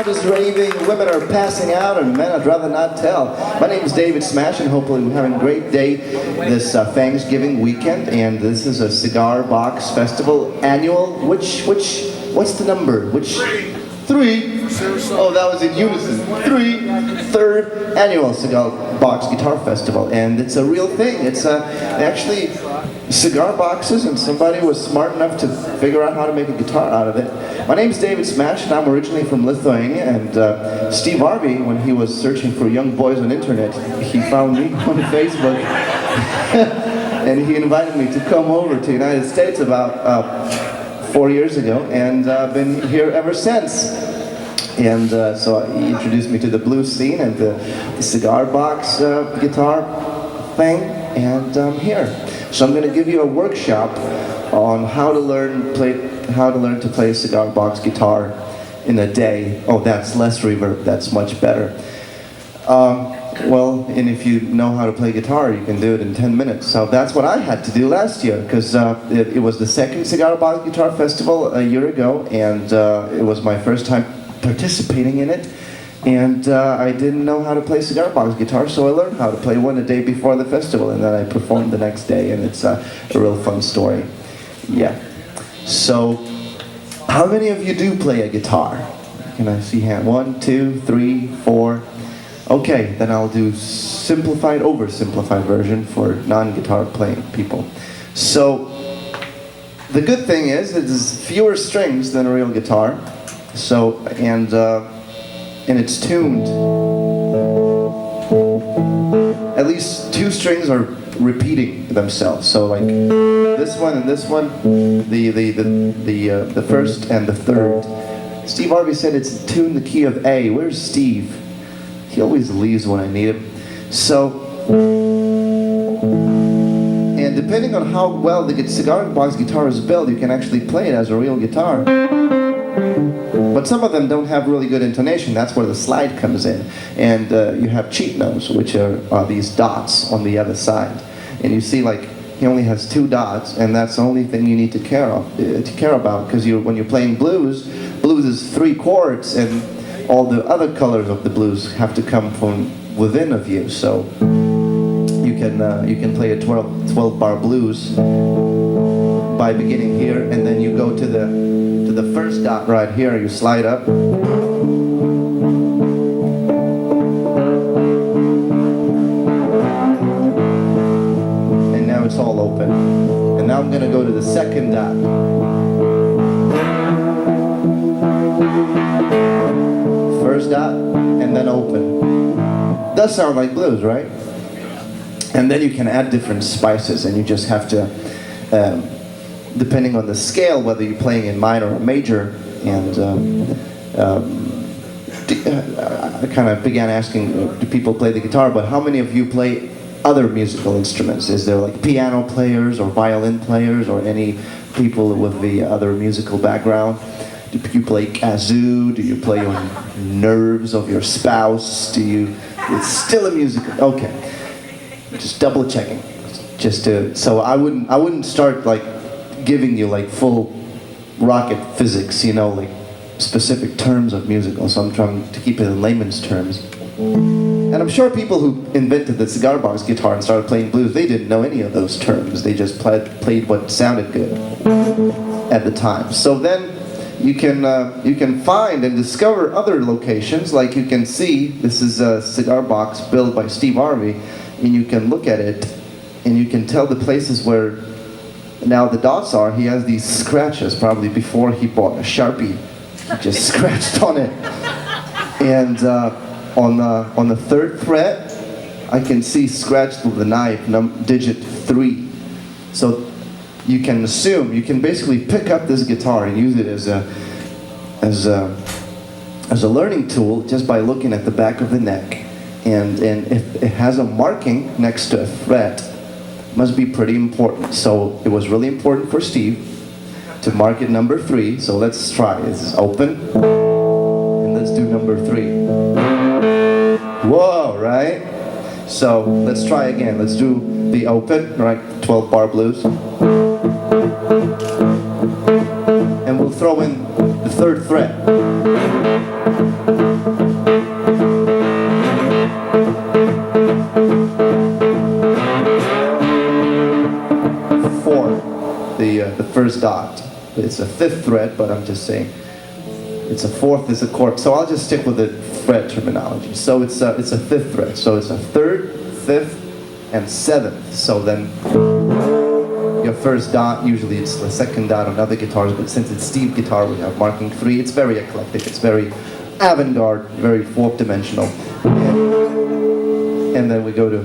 crowd is raving, women are passing out, and men I'd rather not tell. My name is David Smash, and hopefully we're having a great day this Thanksgiving weekend. And this is a Cigar Box Festival annual. What's the number? Three. Oh, that was in unison. Third annual Cigar Box Guitar Festival, and it's a real thing. It's actually cigar boxes, and somebody was smart enough to figure out how to make a guitar out of it. My name's David Smash, and I'm originally from Lithuania, and Steve Harvey, when he was searching for young boys on the internet, he found me on Facebook, and he invited me to come over to the United States about 4 years ago, and I've been here ever since. And so he introduced me to the blues scene and the cigar box guitar thing, and I'm here. So I'm going to give you a workshop on how to learn to play a cigar box guitar in a day. Oh, that's less reverb. That's much better. Well, and if you know how to play guitar, you can do it in 10 minutes. So that's what I had to do last year, because it was the second Cigar Box Guitar Festival a year ago, and it was my first time participating in it. And I didn't know how to play cigar box guitar, so I learned how to play one a day before the festival, and then I performed the next day, and it's a real fun story. Yeah. So, how many of you do play a guitar? Can I see hand? 1, 2, 3, 4. Okay, then I'll do simplified, oversimplified version for non-guitar playing people. So, the good thing is, there's fewer strings than a real guitar. So, and it's tuned. At least 2 strings are repeating themselves. So like this one and this one, the first and the third. Steve Harvey said it's tuned the key of A. Where's Steve? He always leaves when I need him. So, and depending on how well the cigar box guitar is built, you can actually play it as a real guitar. But some of them don't have really good intonation. That's where the slide comes in. And you have cheat notes, which are these dots on the other side. And you see, like, he only has 2 dots, and that's the only thing you need to care about, because when you're playing blues is 3 chords, and all the other colors of the blues have to come from within of you. So you can play a 12-bar blues by beginning here, and then you go to the first dot right here, you slide up. And now it's all open. And now I'm going to go to the second dot. First dot, and then open. Does sound like blues, right? And then you can add different spices, and you just have to depending on the scale, whether you're playing in minor or major, and I kind of began asking, do people play the guitar, but how many of you play other musical instruments? Is there like piano players or violin players or any people with the other musical background? Do you play kazoo? Do you play on nerves of your spouse? It's still a musical, okay. Just double checking. So I wouldn't start like giving you like full rocket physics, like specific terms of musical, so I'm trying to keep it in layman's terms. And I'm sure people who invented the cigar box guitar and started playing blues, they didn't know any of those terms. They just played what sounded good at the time. So then you can find and discover other locations, like you can see, this is a cigar box built by Steve Harvey, and you can look at it, and you can tell the places where now the dots are. He has these scratches, probably before he bought a Sharpie. He just scratched on it. And on the 3rd fret, I can see scratched with the knife, digit 3. So you can basically pick up this guitar and use it as a learning tool just by looking at the back of the neck. And if it has a marking next to a fret, must be pretty important. So it was really important for Steve to mark it number 3. So let's try. This is open, and let's do number 3. Whoa, right? So let's try again. Let's do the open, right? 12-bar blues, and we'll throw in the 3rd fret. 4, the first dot. It's a 5th fret, but I'm just saying it's a 4th is a chord. So I'll just stick with the fret terminology. So it's a 5th fret. So it's a 3rd, 5th, and 7th. So then your first dot, usually it's the 2nd dot on other guitars, but since it's Steve guitar, we have marking 3. It's very eclectic. It's very avant-garde, very 4th dimensional. And then we go to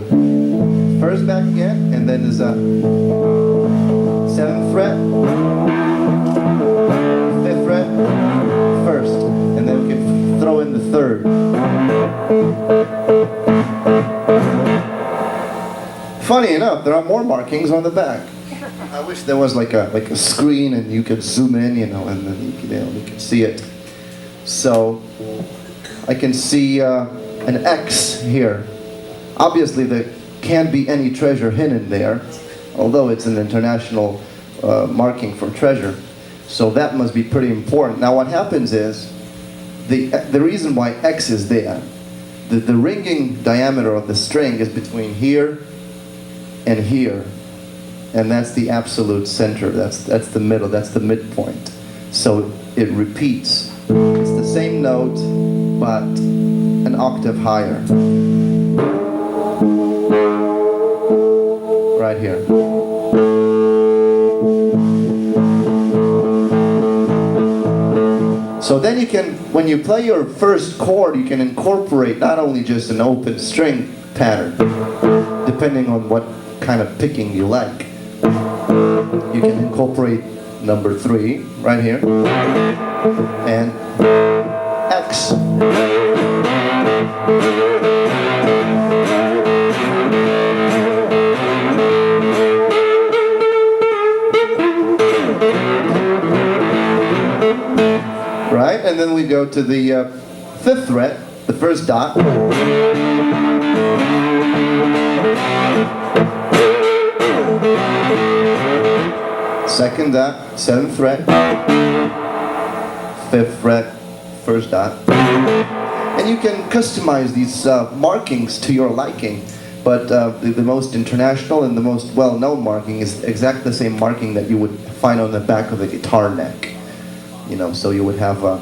first back again, and then there's a 7th fret, 5th fret, 1st, and then we can throw in the 3rd. Funny enough, there are more markings on the back. I wish there was like a screen and you could zoom in, you know, and then you could see it. So I can see an X here. Obviously, there can't be any treasure hidden there, although it's an international marking for treasure. So that must be pretty important. Now what happens is, the reason why X is there, the ringing diameter of the string is between here and here. And that's the absolute center, that's the middle, that's the midpoint. So it repeats. It's the same note, but an octave higher. Right here. So then you can, when you play your first chord, you can incorporate not only just an open string pattern, depending on what kind of picking you like. You can incorporate number 3 right here and X. Right, and then we go to the 5th fret, the first dot. 2nd dot, 7th fret, 5th fret, first dot. And you can customize these markings to your liking, but the most international and the most well-known marking is exactly the same marking that you would find on the back of the guitar neck. You know, so you would have a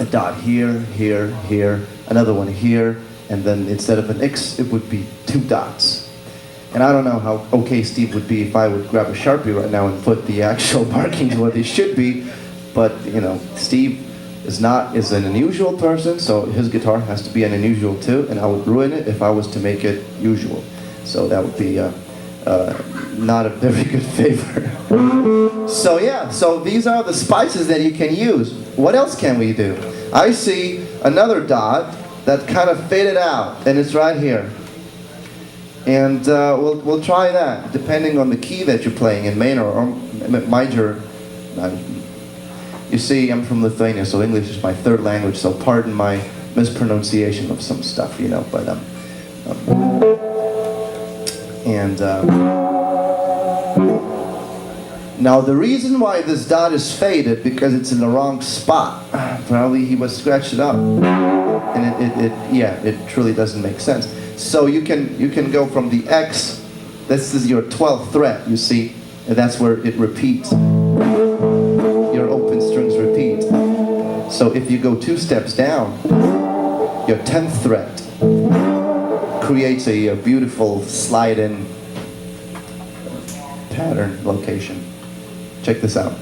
dot here, here, here, another one here, and then instead of an X, it would be 2 dots. And I don't know how okay Steve would be if I would grab a Sharpie right now and put the actual markings where they should be, but you know, Steve is an unusual person, so his guitar has to be an unusual too, and I would ruin it if I was to make it usual. So that would be not a very good favor. So yeah, so these are the spices that you can use. What else can we do? I see another dot that kind of faded out, and it's right here. And we'll try that, depending on the key that you're playing in minor or major. You see, I'm from Lithuania, so English is my 3rd language, so pardon my mispronunciation of some stuff, you know, but now the reason why this dot is faded, because it's in the wrong spot. Probably he was scratched it up, and it truly doesn't make sense. So you can go from the X, this is your 12th fret, you see, and that's where it repeats. Your open strings repeat. So if you go 2 steps down, your 10th fret creates a beautiful slide-in pattern location. Check this out.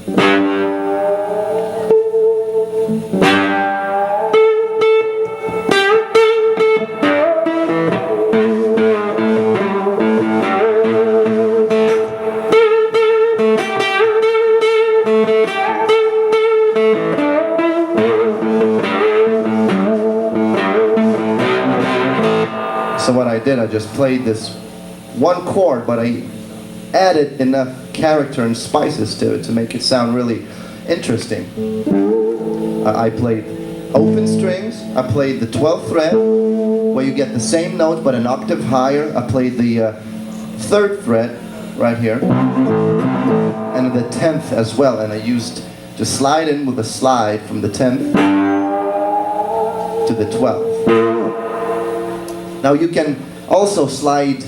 So what I did, I just played this one chord, but I added enough character and spices to it to make it sound really interesting. I played open strings, I played the 12th fret, where you get the same note but an octave higher. I played the 3rd fret right here, and the 10th as well, and I used Just slide in with a slide from the 10th to the 12th. Now you can also slide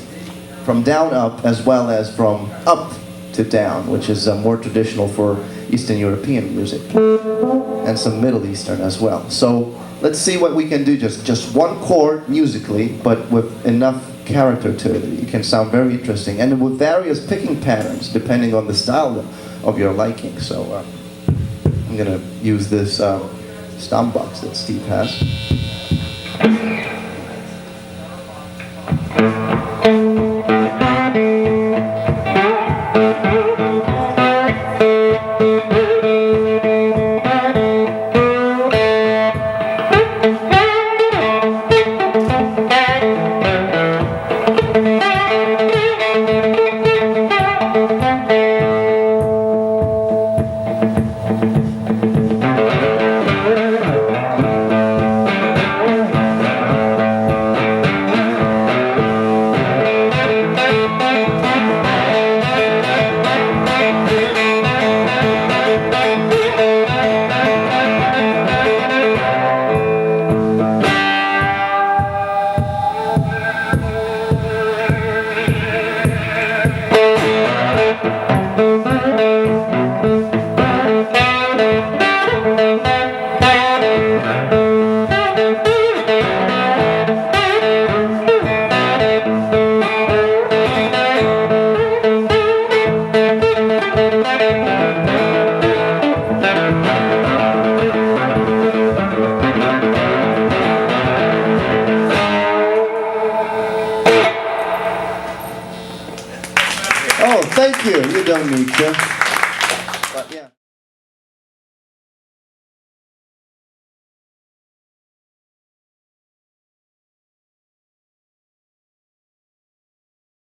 from down up as well as from up to down, which is more traditional for Eastern European music and some Middle Eastern as well. So let's see what we can do, just one chord musically, but with enough character to it. It can sound very interesting, and with various picking patterns depending on the style of your liking. So I'm gonna use this stomp box that Steve has. Oh, thank you. You don't need to. But yeah.